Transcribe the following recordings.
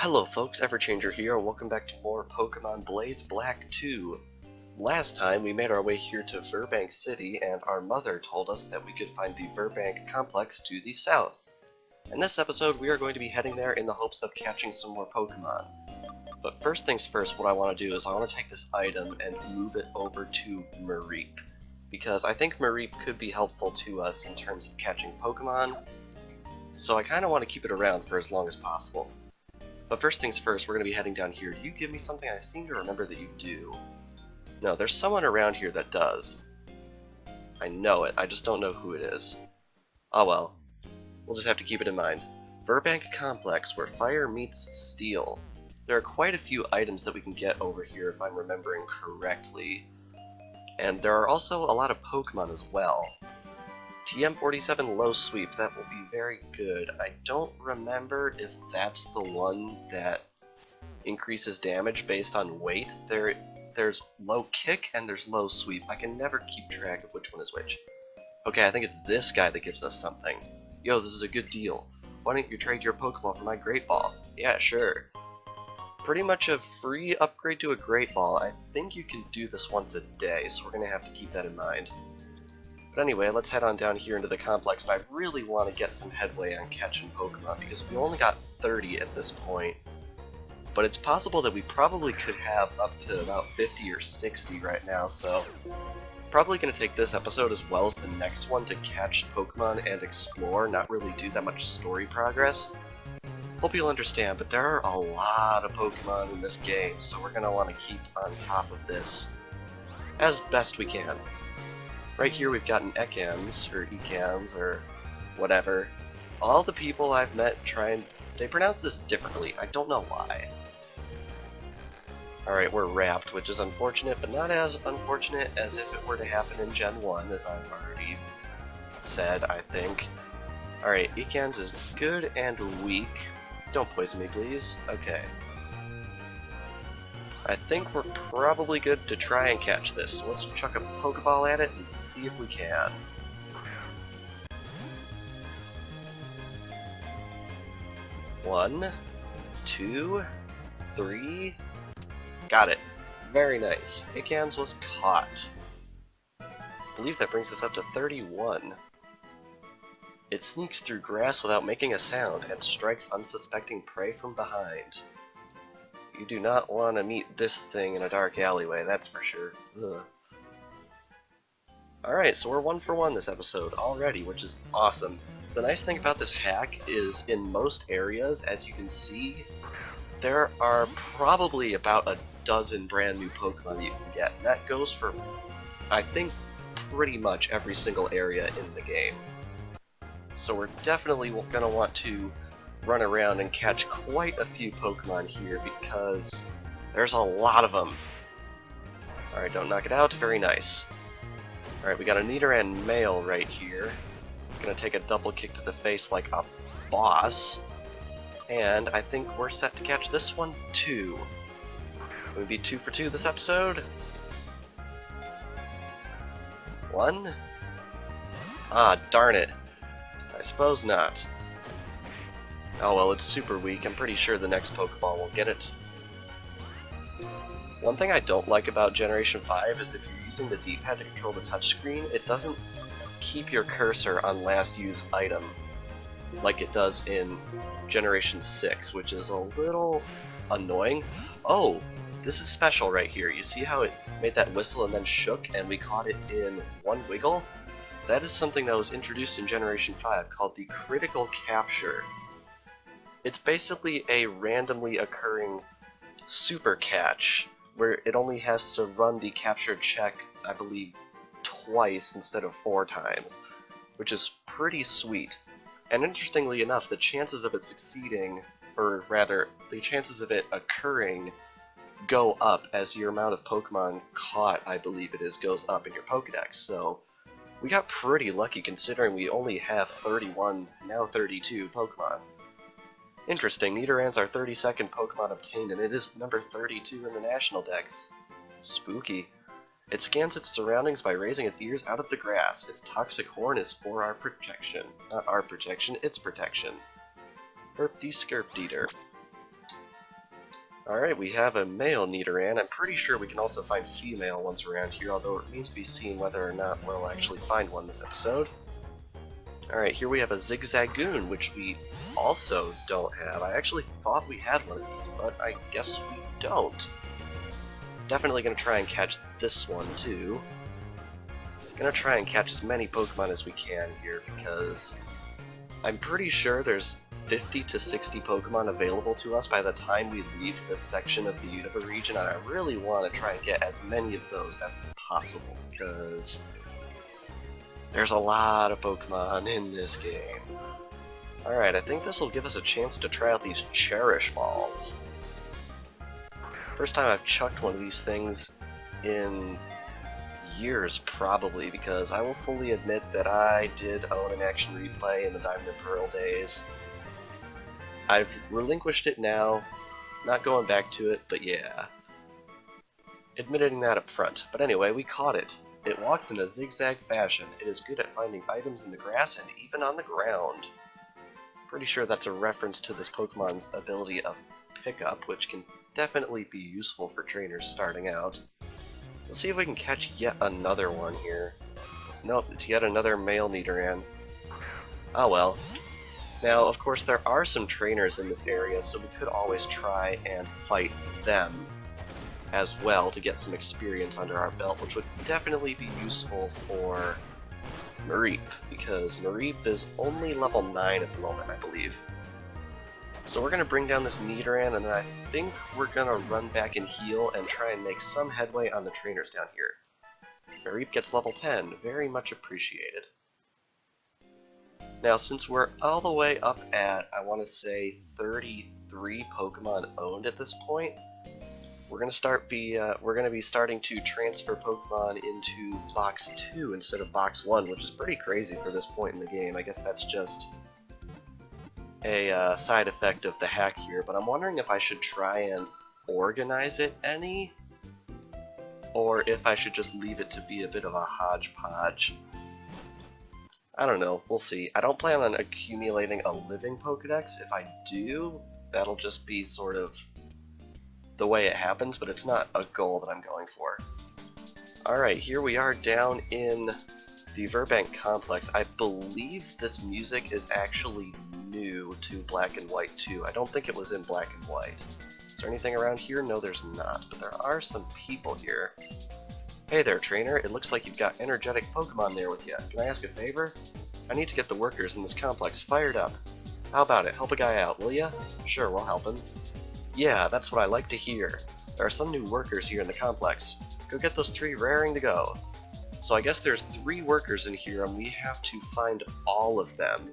Hello folks, Everchanger here, and welcome back to more Pokemon Blaze Black 2. Last time we made our way here to Virbank City, and our mother told us that we could find the Virbank Complex to the south. In this episode we are going to be heading there in the hopes of catching some more Pokemon. But first things first, what I want to do is I want to take this item and move it over to Mareep, because I think Mareep could be helpful to us in terms of catching Pokemon, so I kind of want to keep it around for as long as possible. But first things first, we're going to be heading down here. Do you give me something? I seem to remember that you do. No, there's someone around here that does. I know it, I just don't know who it is. Oh well. We'll just have to keep it in mind. Virbank Complex, where fire meets steel. There are quite a few items that we can get over here if I'm remembering correctly. And there are also a lot of Pokemon as well. TM47 low sweep, that will be very good. I don't remember if that's the one that increases damage based on weight. There's low kick and there's low sweep. I can never keep track of which one is which. Okay, I think it's this guy that gives us something. Yo, this is a good deal. Why don't you trade your Pokeball for my Great Ball? Yeah, sure. Pretty much a free upgrade to a Great Ball. I think you can do this once a day, so we're gonna have to keep that in mind. But anyway, let's head on down here into the complex, and I really want to get some headway on catching Pokemon, because we only got 30 at this point. But it's possible that we probably could have up to about 50 or 60 right now, so probably going to take this episode as well as the next one to catch Pokemon and explore, not really do that much story progress. Hope you'll understand, but there are a lot of Pokemon in this game, so we're going to want to keep on top of this as best we can. Right here we've got an Ekans, or Ekans, or whatever. All the people I've met they pronounce this differently, I don't know why. Alright, we're wrapped, which is unfortunate, but not as unfortunate as if it were to happen in Gen 1, as I've already said, I think. Alright, Ekans is good and weak. Don't poison me, please. Okay. I think we're probably good to try and catch this, so let's chuck a Pokeball at it and see if we can. One, two, three. Got it. Very nice. Ekans was caught. I believe that brings us up to 31. It sneaks through grass without making a sound and strikes unsuspecting prey from behind. You do not want to meet this thing in a dark alleyway, that's for sure. Ugh. Alright, so we're 1 for 1 this episode already, which is awesome. The nice thing about this hack is in most areas, as you can see, there are probably about a dozen brand new Pokemon that you can get. And that goes for, I think, pretty much every single area in the game. So we're definitely going to want to run around and catch quite a few Pokemon here because there's a lot of them. Alright, don't knock it out. Very nice. Alright, we got a Nidoran male right here. Gonna take a double kick to the face like a boss. And I think we're set to catch this one too. Will we be 2 for 2 this episode? 1? Ah, darn it. I suppose not. Oh well, it's super weak. I'm pretty sure the next Pokeball will get it. One thing I don't like about Generation 5 is if you're using the D-pad to control the touchscreen, it doesn't keep your cursor on last used item like it does in Generation 6, which is a little annoying. Oh, this is special right here. You see how it made that whistle and then shook and we caught it in one wiggle? That is something that was introduced in Generation 5 called the Critical Capture. It's basically a randomly occurring super catch, where it only has to run the capture check, I believe, twice instead of 4 times, which is pretty sweet. And interestingly enough, the chances of it succeeding, or rather, the chances of it occurring, go up as your amount of Pokemon caught, I believe it is, goes up in your Pokedex. So we got pretty lucky considering we only have 31, now 32 Pokemon. Interesting, Nidoran's our 32nd Pokemon obtained, and it is number 32 in the National Dex. Spooky. It scans its surroundings by raising its ears out of the grass. Its toxic horn is for our protection. Not our protection, its protection. Herpty Skirpty Derp. Alright, we have a male Nidoran. I'm pretty sure we can also find female ones around here, although it remains to be seen whether or not we'll actually find one this episode. Alright, here we have a Zigzagoon, which we also don't have. I actually thought we had one of these, but I guess we don't. Definitely gonna try and catch this one too. Gonna try and catch as many Pokemon as we can here, because I'm pretty sure there's 50 to 60 Pokemon available to us by the time we leave this section of the Unova region, and I really want to try and get as many of those as possible, because there's a lot of Pokemon in this game. Alright, I think this will give us a chance to try out these Cherish Balls. First time I've chucked one of these things in years, probably, because I will fully admit that I did own an action replay in the Diamond and Pearl days. I've relinquished it now, not going back to it, but yeah. Admitting that up front. But anyway, we caught it. It walks in a zigzag fashion. It is good at finding items in the grass and even on the ground. Pretty sure that's a reference to this Pokemon's ability of pickup, which can definitely be useful for trainers starting out. Let's see if we can catch yet another one here. Nope, it's yet another male Nidoran. Oh well. Now, of course, there are some trainers in this area, so we could always try and fight them as well to get some experience under our belt, which would definitely be useful for Mareep, because Mareep is only level 9 at the moment, I believe. So we're going to bring down this Nidoran, and then I think we're going to run back and heal and try and make some headway on the trainers down here. Mareep gets level 10, very much appreciated. Now, since we're all the way up at, I want to say, 33 Pokemon owned at this point, we're going to be starting to transfer Pokemon into Box 2 instead of Box 1, which is pretty crazy for this point in the game. I guess that's just a side effect of the hack here, but I'm wondering if I should try and organize it any, or if I should just leave it to be a bit of a hodgepodge. I don't know, we'll see. I don't plan on accumulating a living Pokedex. If I do, that'll just be sort of the way it happens, but it's not a goal that I'm going for. Alright, here we are down in the Virbank Complex. I believe this music is actually new to Black and White too. I don't think it was in Black and White. Is there anything around here? No, there's not, but there are some people here. Hey there, trainer. It looks like you've got energetic Pokemon there with you. Can I ask a favor? I need to get the workers in this complex fired up. How about it? Help a guy out, will ya? Sure, we'll help him. Yeah, that's what I like to hear. There are some new workers here in the complex. Go get those 3 raring to go. So I guess there's 3 workers in here, and we have to find all of them.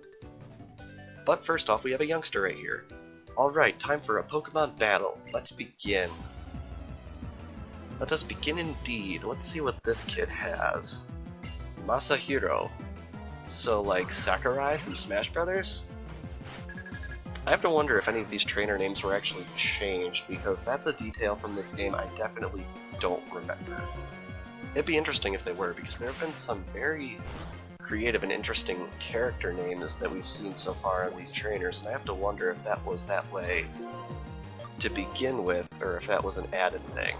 But first off, we have a youngster right here. Alright, time for a Pokemon battle. Let's begin. Let us begin indeed. Let's see what this kid has. Masahiro. So, like Sakurai from Smash Brothers? I have to wonder if any of these trainer names were actually changed, because that's a detail from this game I definitely don't remember. It'd be interesting if they were, because there have been some very creative and interesting character names that we've seen so far in these trainers, and I have to wonder if that was that way to begin with, or if that was an added thing.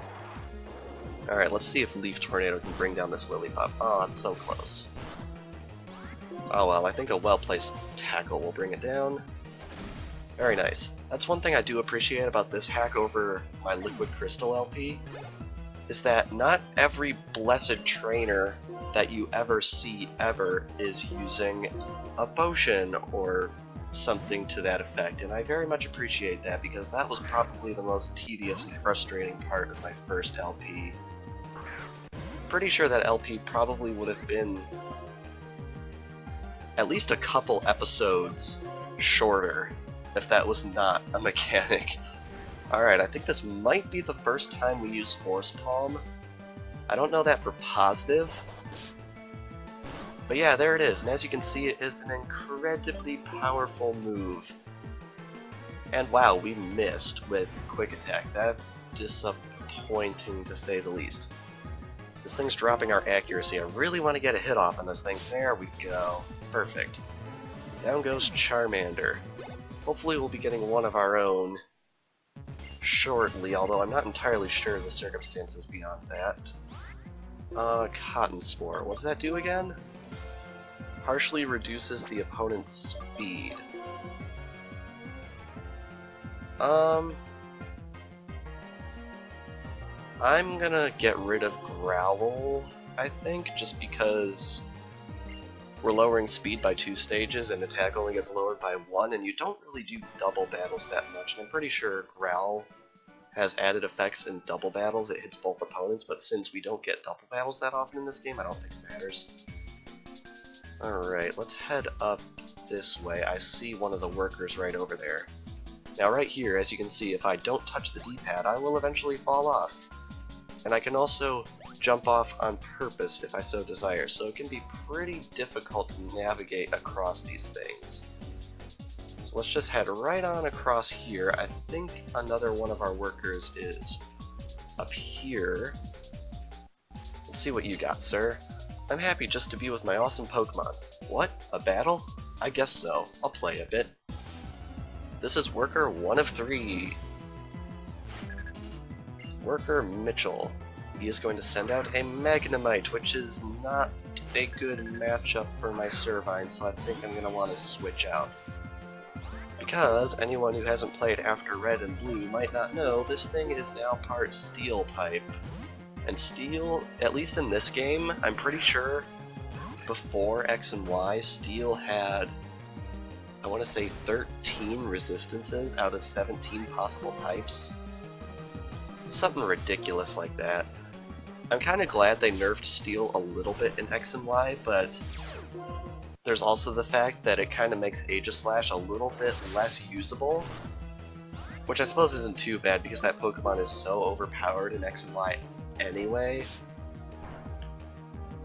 Alright, let's see if Leaf Tornado can bring down this Lillipup. Oh, it's so close. Oh well, I think a well-placed tackle will bring it down. Very nice. That's one thing I do appreciate about this hack over my Liquid Crystal LP, is that not every blessed trainer that you ever see ever is using a potion or something to that effect, and I very much appreciate that, because that was probably the most tedious and frustrating part of my first LP. Pretty sure that LP probably would have been at least a couple episodes shorter if that was not a mechanic. Alright, I think this might be the first time we use Force Palm. I don't know that for positive. But yeah, there it is, and as you can see, it is an incredibly powerful move. And wow, we missed with Quick Attack. That's disappointing to say the least. This thing's dropping our accuracy. I really want to get a hit off on this thing. There we go. Perfect. Down goes Charmander. Hopefully we'll be getting one of our own shortly, although I'm not entirely sure of the circumstances beyond that. Cotton Spore. What does that do again? Partially reduces the opponent's speed. I'm gonna get rid of Growl, I think, just because we're lowering speed by 2 stages and attack only gets lowered by 1, and you don't really do double battles that much. And I'm pretty sure Growl has added effects in double battles. It hits both opponents, but since we don't get double battles that often in this game, I don't think it matters. Alright, let's head up this way. I see one of the workers right over there. Now right here, as you can see, if I don't touch the D-pad, I will eventually fall off. And I can also jump off on purpose if I so desire, so it can be pretty difficult to navigate across these things. So let's just head right on across here. I think another one of our workers is up here. Let's see what you got, sir. I'm happy just to be with my awesome Pokemon. What? A battle? I guess so. I'll play a bit. This is worker 1 of 3. Worker Mitchell. He is going to send out a Magnemite, which is not a good matchup for my Servine, so I think I'm going to want to switch out. Because anyone who hasn't played after Red and Blue might not know, this thing is now part Steel type. And Steel, at least in this game, I'm pretty sure before X and Y, Steel had, I want to say 13 resistances out of 17 possible types. Something ridiculous like that. I'm kind of glad they nerfed Steel a little bit in X and Y, but there's also the fact that it kind of makes Aegislash a little bit less usable, which I suppose isn't too bad because that Pokemon is so overpowered in X and Y anyway.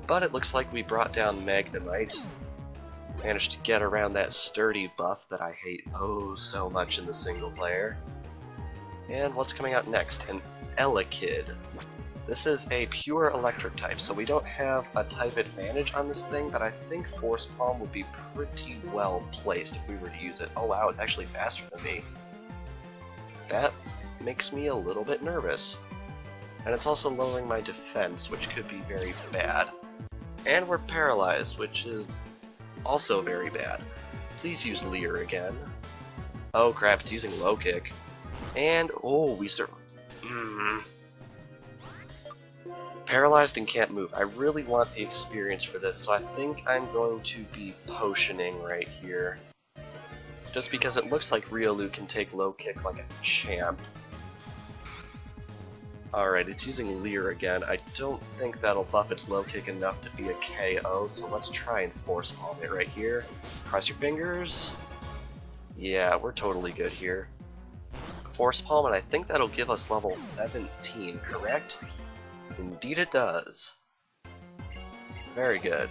But it looks like we brought down Magnemite. Managed to get around that sturdy buff that I hate oh so much in the single player. And what's coming out next? An Elekid. This is a pure electric type, so we don't have a type advantage on this thing, but I think Force Palm would be pretty well placed if we were to use it. Oh wow, it's actually faster than me. That makes me a little bit nervous. And it's also lowering my defense, which could be very bad. And we're paralyzed, which is also very bad. Please use Leer again. Oh crap, it's using Low Kick. And, oh, we paralyzed and can't move. I really want the experience for this, so I think I'm going to be potioning right here. Just because it looks like Riolu can take Low Kick like a champ. Alright, it's using Leer again. I don't think that'll buff its Low Kick enough to be a KO, so let's try and Force Palm it right here. Cross your fingers. Yeah, we're totally good here. Force Palm, and I think that'll give us level 17, correct? Indeed it does. Very good.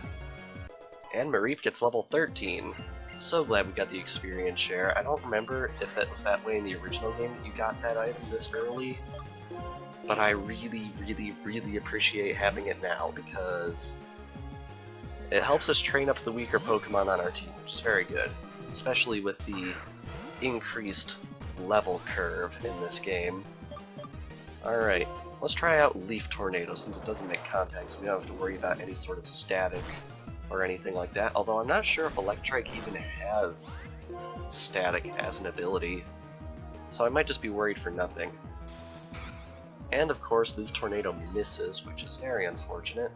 And Mareep gets level 13. So glad we got the experience share. I don't remember if it was that way in the original game that you got that item this early, but I really, really, really appreciate having it now because it helps us train up the weaker Pokemon on our team, which is very good, especially with the increased level curve in this game. Alright, let's try out Leaf Tornado since it doesn't make contact, so we don't have to worry about any sort of static or anything like that, although I'm not sure if Electrike even has static as an ability, so I might just be worried for nothing. And of course, Leaf Tornado misses, which is very unfortunate.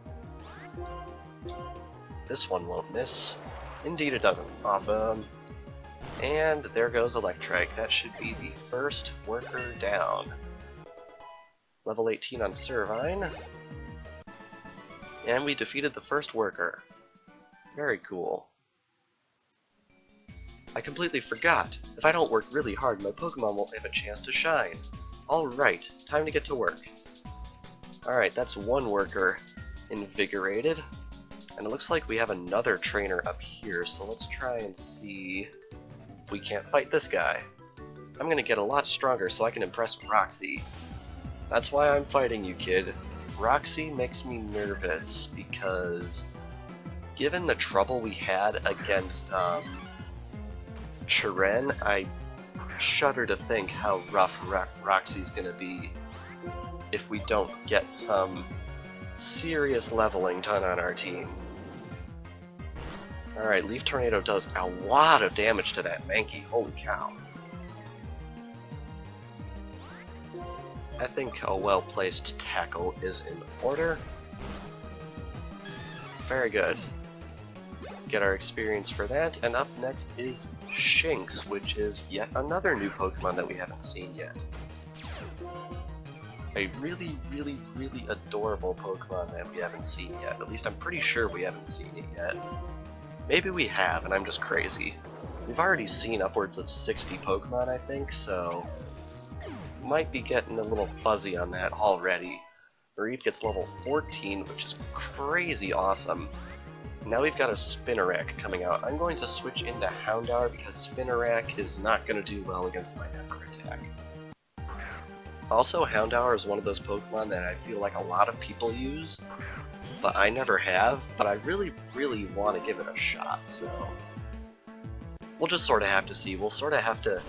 This one won't miss. Indeed it doesn't. Awesome. And there goes Electrike. That should be the first worker down. Level 18 on Servine. And we defeated the first worker. Very cool. I completely forgot. If I don't work really hard, my Pokemon won't have a chance to shine. Alright, time to get to work. Alright, that's one worker invigorated. And it looks like we have another trainer up here, so let's try and see if we can't fight this guy. I'm gonna get a lot stronger so I can impress Roxy. That's why I'm fighting you, kid. Roxy makes me nervous because given the trouble we had against Chiren, I shudder to think how rough Roxy's gonna be if we don't get some serious leveling done on our team. Alright, Leaf Tornado does a lot of damage to that Mankey, holy cow. I think a well-placed tackle is in order. Very good. Get our experience for that, and up next is Shinx, which is yet another new Pokemon that we haven't seen yet. A really, really, really adorable Pokemon that we haven't seen yet. At least I'm pretty sure we haven't seen it yet. Maybe we have, and I'm just crazy. We've already seen upwards of 60 Pokemon, I think, so might be getting a little fuzzy on that already. Mareep gets level 14, which is crazy awesome. Now we've got a Spinarak coming out. I'm going to switch into Houndour because Spinarak is not going to do well against my Ember attack. Also, Houndour is one of those Pokemon that I feel like a lot of people use, but I never have, but I really, really want to give it a shot, so we'll just sort of have to see. We'll sort of have to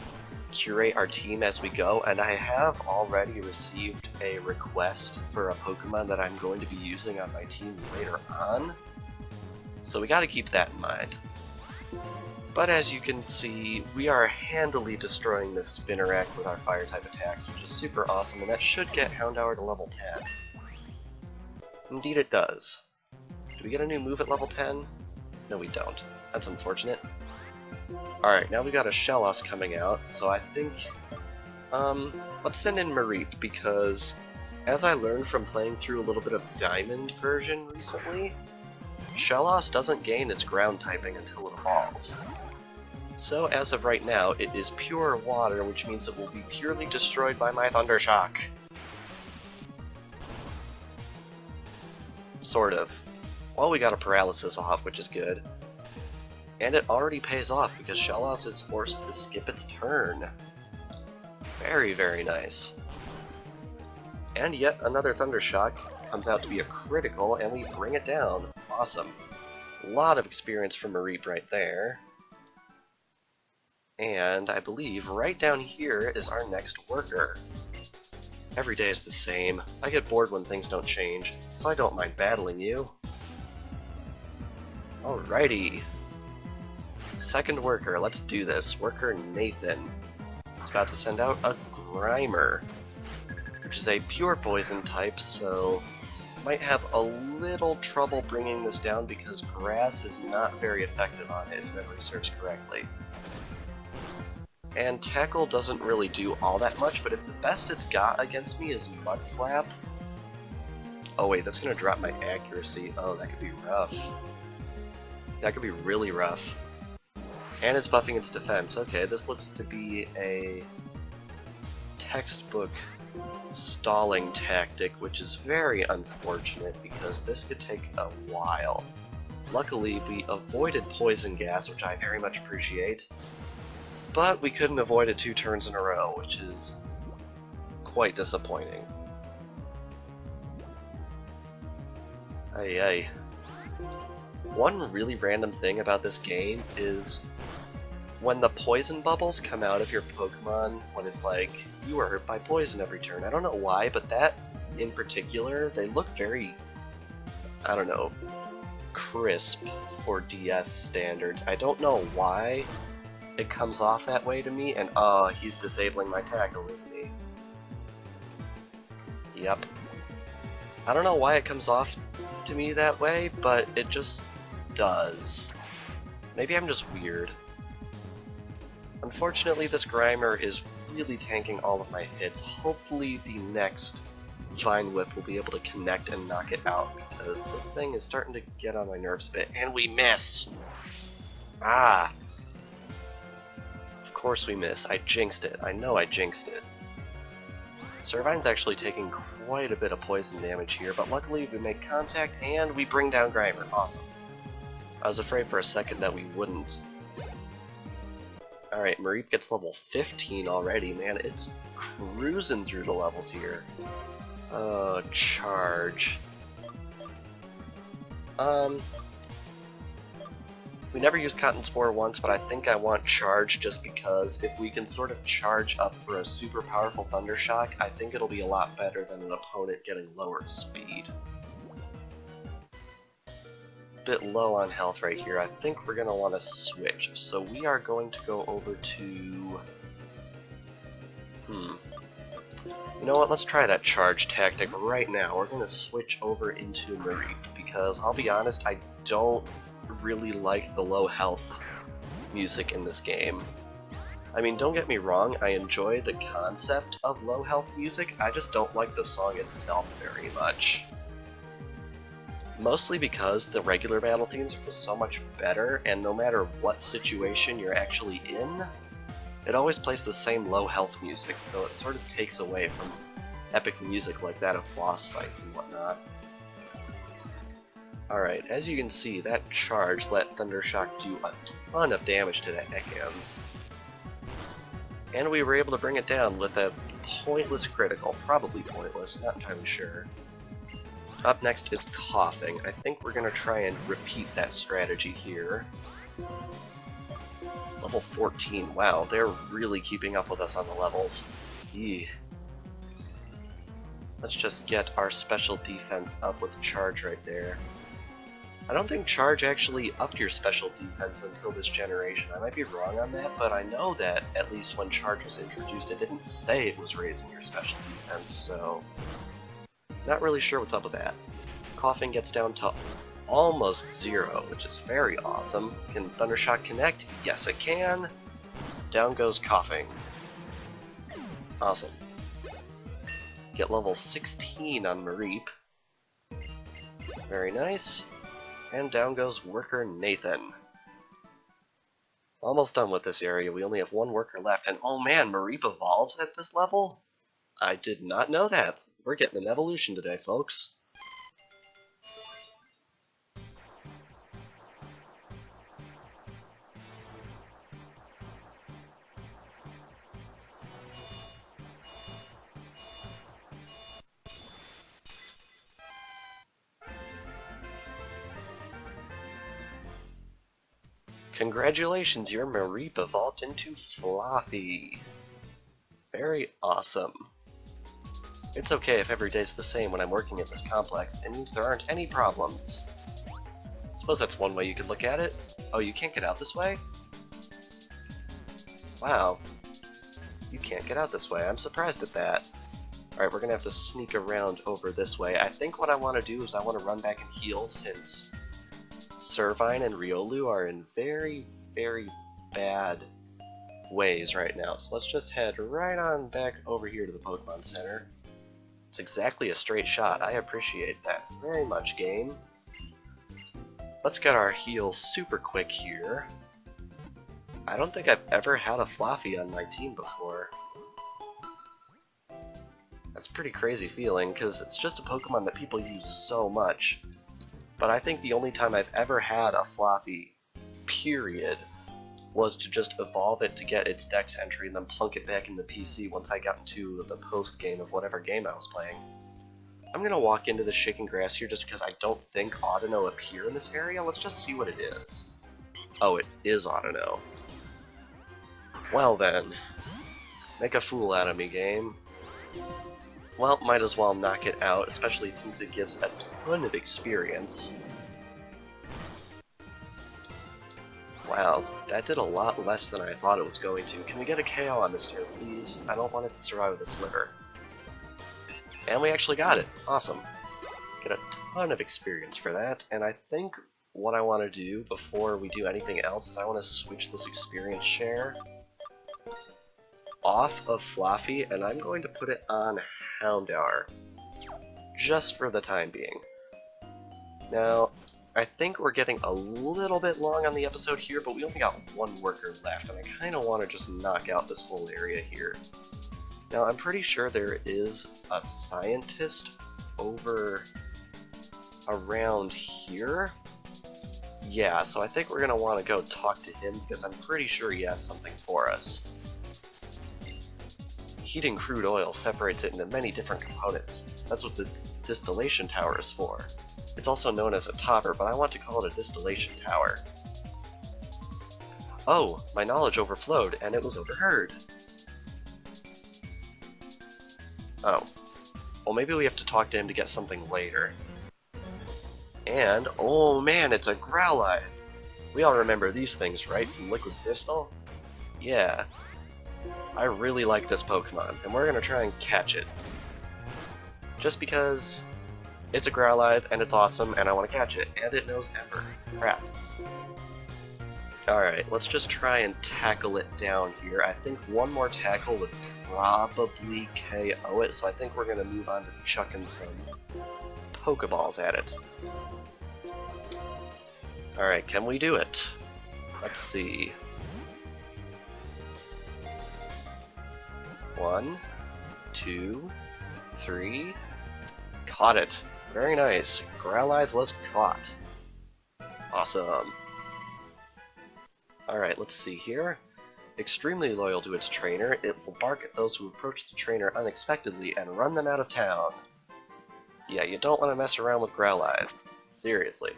curate our team as we go, and I have already received a request for a Pokemon that I'm going to be using on my team later on, so we gotta keep that in mind. But as you can see, we are handily destroying this Spinarak with our Fire-type attacks, which is super awesome, and that should get Houndour to level 10. Indeed it does. Do we get a new move at level 10? No, we don't. That's unfortunate. Alright, now we got a Shellos coming out, so I think, let's send in Mareep, because as I learned from playing through a little bit of Diamond version recently, Shellos doesn't gain its ground typing until it evolves. So as of right now, it is pure water, which means it will be purely destroyed by my Thunder Shock. Sort of. Well, we got a paralysis off, which is good. And it already pays off because Shellos is forced to skip its turn. Very, very nice. And yet another Thunder Shock comes out to be a critical, and we bring it down. Awesome. A lot of experience from Mareep right there. And I believe right down here is our next worker. Every day is the same. I get bored when things don't change, so I don't mind battling you. Alrighty. Second worker, let's do this. Worker Nathan is about to send out a Grimer, which is a pure poison type, so might have a little trouble bringing this down because grass is not very effective on it, if memory serves correctly. And Tackle doesn't really do all that much, but if the best it's got against me is Mud Slap... Oh wait, that's gonna drop my accuracy. Oh, that could be rough. That could be really rough. And it's buffing its defense. Okay, this looks to be a textbook stalling tactic, which is very unfortunate because this could take a while. Luckily, we avoided Poison Gas, which I very much appreciate, but we couldn't avoid it 2 turns in a row, which is quite disappointing. Ay ay. One really random thing about this game is when the poison bubbles come out of your Pokemon, when it's like, you are hurt by poison every turn. I don't know why, but that in particular, they look very, I don't know, crisp for DS standards. I don't know why it comes off that way to me, and he's disabling my tackle, isn't he? Yep. I don't know why it comes off to me that way, but it just does. Maybe I'm just weird. Unfortunately, this Grimer is really tanking all of my hits. Hopefully the next Vine Whip will be able to connect and knock it out, because this thing is starting to get on my nerves a bit. And we miss! Ah! Of course we miss. I jinxed it. I know I jinxed it. Servine's actually taking quite a bit of poison damage here, but luckily we make contact and we bring down Grimer. Awesome. I was afraid for a second that we wouldn't. Alright, Mareep gets level 15 already, man. It's cruising through the levels here. Charge. We never used Cotton Spore once, but I think I want Charge just because if we can sort of charge up for a super powerful Thunder Shock, I think it'll be a lot better than an opponent getting lower speed. Bit low on health right here. I think we're going to want to switch. So we are going to go over to... You know what, let's try that charge tactic right now. We're going to switch over into Mareep because I'll be honest, I don't really like the low health music in this game. I mean, don't get me wrong, I enjoy the concept of low health music, I just don't like the song itself very much. Mostly because the regular battle themes are just so much better, and no matter what situation you're actually in, it always plays the same low health music, so it sort of takes away from epic music like that of boss fights and whatnot. Alright, as you can see, that charge let Thundershock do a ton of damage to that Neckhands. And we were able to bring it down with a pointless critical, probably pointless, not entirely sure. Up next is Coughing. I think we're going to try and repeat that strategy here. Level 14, wow, they're really keeping up with us on the levels. Eee. Let's just get our special defense up with Charge right there. I don't think Charge actually upped your special defense until this generation. I might be wrong on that, but I know that at least when Charge was introduced, it didn't say it was raising your special defense, so... Not really sure what's up with that. Coughing gets down to almost 0, which is very awesome. Can Thundershock connect? Yes, it can! Down goes Coughing. Awesome. Get level 16 on Mareep. Very nice. And down goes Worker Nathan. Almost done with this area, we only have one worker left, and oh man, Mareep evolves at this level? I did not know that. We're getting an evolution today, folks. Congratulations, your Mareep evolved into Flaaffy. Very awesome. It's okay if every day's the same when I'm working at this complex. It means there aren't any problems. Suppose that's one way you could look at it. Oh, you can't get out this way? Wow. You can't get out this way. I'm surprised at that. Alright, we're gonna have to sneak around over this way. I think what I want to do is I want to run back and heal since Servine and Riolu are in very, very bad ways right now. So let's just head right on back over here to the Pokemon Center. It's exactly a straight shot. I appreciate that very much, game. Let's get our heal super quick here. I don't think I've ever had a Flaaffy on my team before. That's a pretty crazy feeling, because it's just a Pokemon that people use so much. But I think the only time I've ever had a Flaaffy, period, was to just evolve it to get its Dex entry and then plunk it back in the PC once I got into the post-game of whatever game I was playing. I'm going to walk into the shaking grass here just because I don't think Audino appear in this area. Let's just see what it is. Oh, it is Audino. Well then, make a fool out of me, game. Well, might as well knock it out, especially since it gives a ton of experience. Wow, that did a lot less than I thought it was going to. Can we get a KO on this turn, please? I don't want it to survive with a sliver. And we actually got it. Awesome. Get a ton of experience for that, and I think what I want to do before we do anything else is I want to switch this experience share off of Flaaffy, and I'm going to put it on Houndour, just for the time being. Now, I think we're getting a little bit long on the episode here, but we only got one worker left, and I kind of want to just knock out this whole area here. Now, I'm pretty sure there is a scientist over around here. Yeah, so I think we're going to want to go talk to him, because I'm pretty sure he has something for us. Heating crude oil separates it into many different components. That's what the distillation tower is for. It's also known as a topper, but I want to call it a distillation tower. Oh, my knowledge overflowed, and it was overheard. Oh. Well, maybe we have to talk to him to get something later. And, oh man, it's a Growlithe! We all remember these things, right, from Liquid Crystal? Yeah. I really like this Pokemon, and we're gonna try and catch it. Just because it's a Growlithe, and it's awesome, and I want to catch it, and it knows Ember. Crap. Alright, let's just try and tackle it down here. I think one more tackle would probably KO it, so I think we're gonna move on to chucking some Pokeballs at it. Alright, can we do it? Let's see. 1, 2, 3. Caught it. Very nice. Growlithe was caught. Awesome. Alright, let's see here. Extremely loyal to its trainer, it will bark at those who approach the trainer unexpectedly and run them out of town. Yeah, you don't want to mess around with Growlithe. Seriously.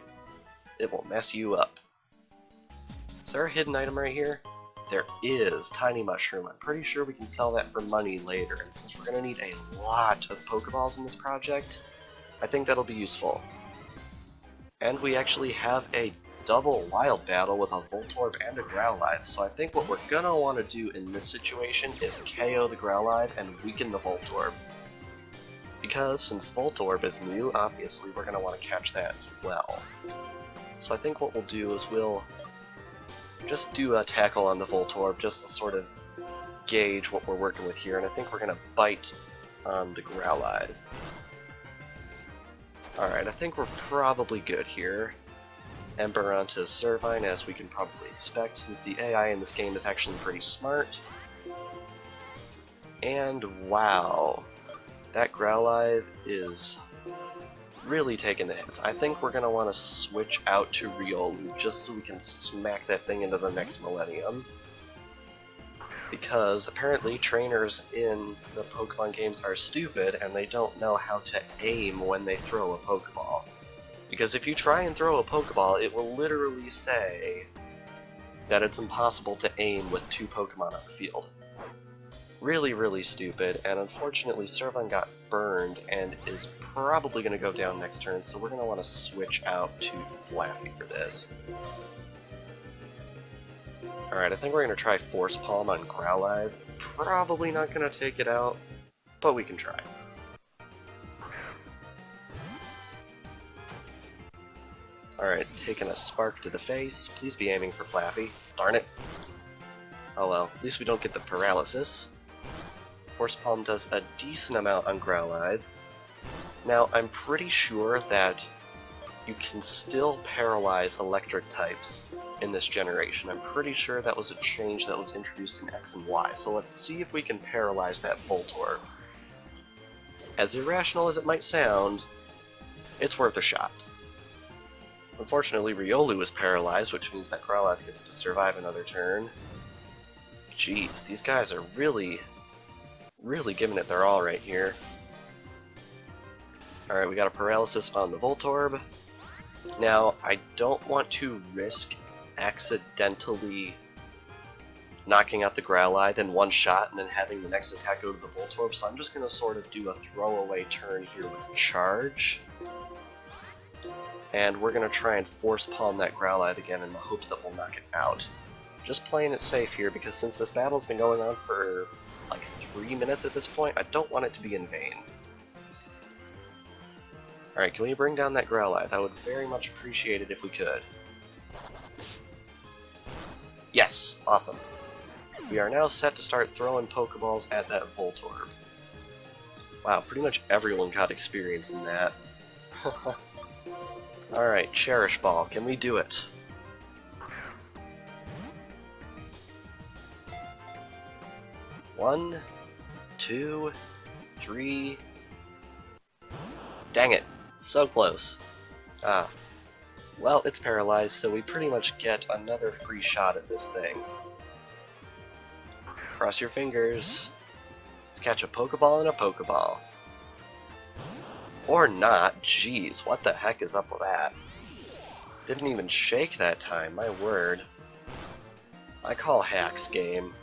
It will mess you up. Is there a hidden item right here? There is. Tiny Mushroom. I'm pretty sure we can sell that for money later, and since we're going to need a lot of Pokeballs in this project, I think that'll be useful. And we actually have a double wild battle with a Voltorb and a Growlithe, so I think what we're going to want to do in this situation is KO the Growlithe and weaken the Voltorb. Because since Voltorb is new, obviously we're going to want to catch that as well. So I think what we'll do is we'll just do a tackle on the Voltorb just to sort of gauge what we're working with here, and I think we're going to bite on the Growlithe. Alright, I think we're probably good here. Ember onto Servine, as we can probably expect, since the AI in this game is actually pretty smart. And wow, that Growlithe is really taking the hits. I think we're going to want to switch out to Riolu just so we can smack that thing into the next millennium. Because apparently trainers in the Pokemon games are stupid and they don't know how to aim when they throw a Pokeball. Because if you try and throw a Pokeball, it will literally say that it's impossible to aim with 2 Pokemon on the field. Really, really stupid, and unfortunately Servine got burned and is probably going to go down next turn, so we're going to want to switch out to Flaaffy for this. Alright, I think we're going to try Force Palm on Growlithe. Probably not going to take it out, but we can try. Alright, taking a Spark to the face. Please be aiming for Flaaffy. Darn it. Oh well, at least we don't get the paralysis. Force Palm does a decent amount on Growlithe. Now, I'm pretty sure that you can still paralyze electric types in this generation. I'm pretty sure that was a change that was introduced in X and Y, so let's see if we can paralyze that Voltorb. As irrational as it might sound, it's worth a shot. Unfortunately, Riolu is paralyzed, which means that Growlithe gets to survive another turn. Jeez, these guys are really giving it their all right here. Alright, we got a paralysis on the Voltorb. Now, I don't want to risk accidentally knocking out the Growlithe in one shot and then having the next attack go to the Voltorb, so I'm just going to sort of do a throwaway turn here with Charge. And we're going to try and Force Palm that Growlithe again in the hopes that we'll knock it out. Just playing it safe here, because since this battle's been going on for like 3 minutes at this point, I don't want it to be in vain. Alright, can we bring down that Growlithe? I would very much appreciate it if we could. Yes! Awesome. We are now set to start throwing Pokeballs at that Voltorb. Wow, pretty much everyone got experience in that. Alright, Cherish Ball, can we do it? One, 2, 3. Dang it, so close. Ah. Well, it's paralyzed, so we pretty much get another free shot at this thing. Cross your fingers. Let's catch a Pokeball and a Pokeball. Or not, jeez, what the heck is up with that? Didn't even shake that time, my word. I call hacks, game.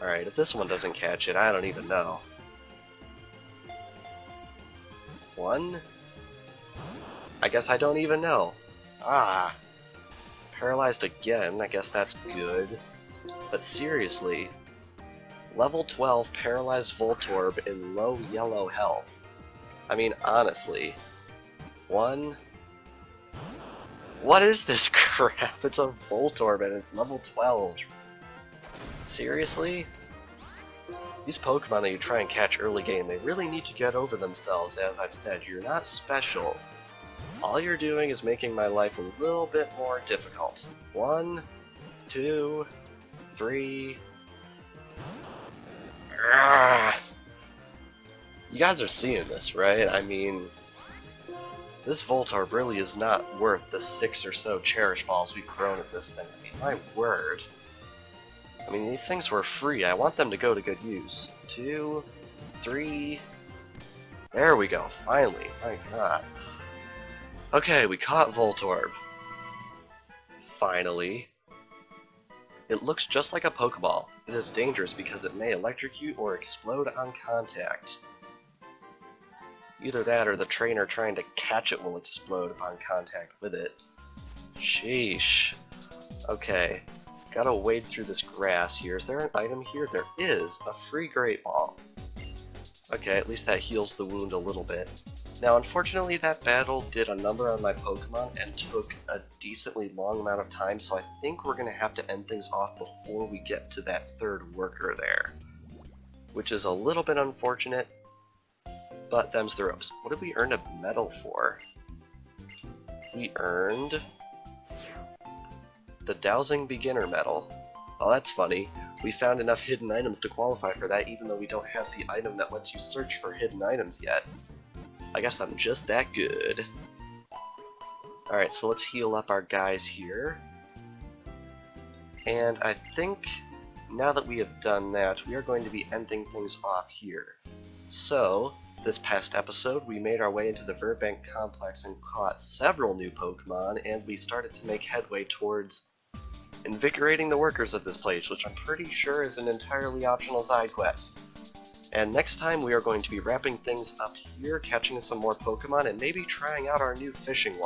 Alright, if this one doesn't catch it, I don't even know. 1? I guess I don't even know. Ah. Paralyzed again, I guess that's good. But seriously, level 12 paralyzed Voltorb in low yellow health. I mean, honestly. 1? What is this crap? It's a Voltorb and it's level 12. Seriously? These Pokemon that you try and catch early game, they really need to get over themselves. As I've said, you're not special. All you're doing is making my life a little bit more difficult. 1, 2, 3... Ah. You guys are seeing this, right? I mean, this Voltorb really is not worth the 6 or so Cherish Balls we've thrown at this thing. I mean, my word. I mean, these things were free. I want them to go to good use. 2, 3... There we go, finally. My god. Okay, we caught Voltorb. Finally. It looks just like a Pokeball. It is dangerous because it may electrocute or explode on contact. Either that or the trainer trying to catch it will explode upon contact with it. Sheesh. Okay, gotta wade through this grass here. Is there an item here? There is! A free Great Ball. Okay, at least that heals the wound a little bit. Now, unfortunately, that battle did a number on my Pokemon and took a decently long amount of time, so I think we're going to have to end things off before we get to that third worker there. Which is a little bit unfortunate, but them's the ropes. What did we earn a medal for? We earned the Dowsing Beginner Medal. Oh, that's funny. We found enough hidden items to qualify for that, even though we don't have the item that lets you search for hidden items yet. I guess I'm just that good. Alright, so let's heal up our guys here. And I think now that we have done that, we are going to be ending things off here. So, this past episode, we made our way into the Virbank Complex and caught several new Pokemon, and we started to make headway towards invigorating the workers of this place, which I'm pretty sure is an entirely optional side quest. And next time we are going to be wrapping things up here, catching some more Pokemon, and maybe trying out our new fishing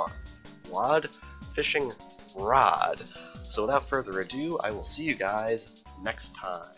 fishing rod. So without further ado, I will see you guys next time.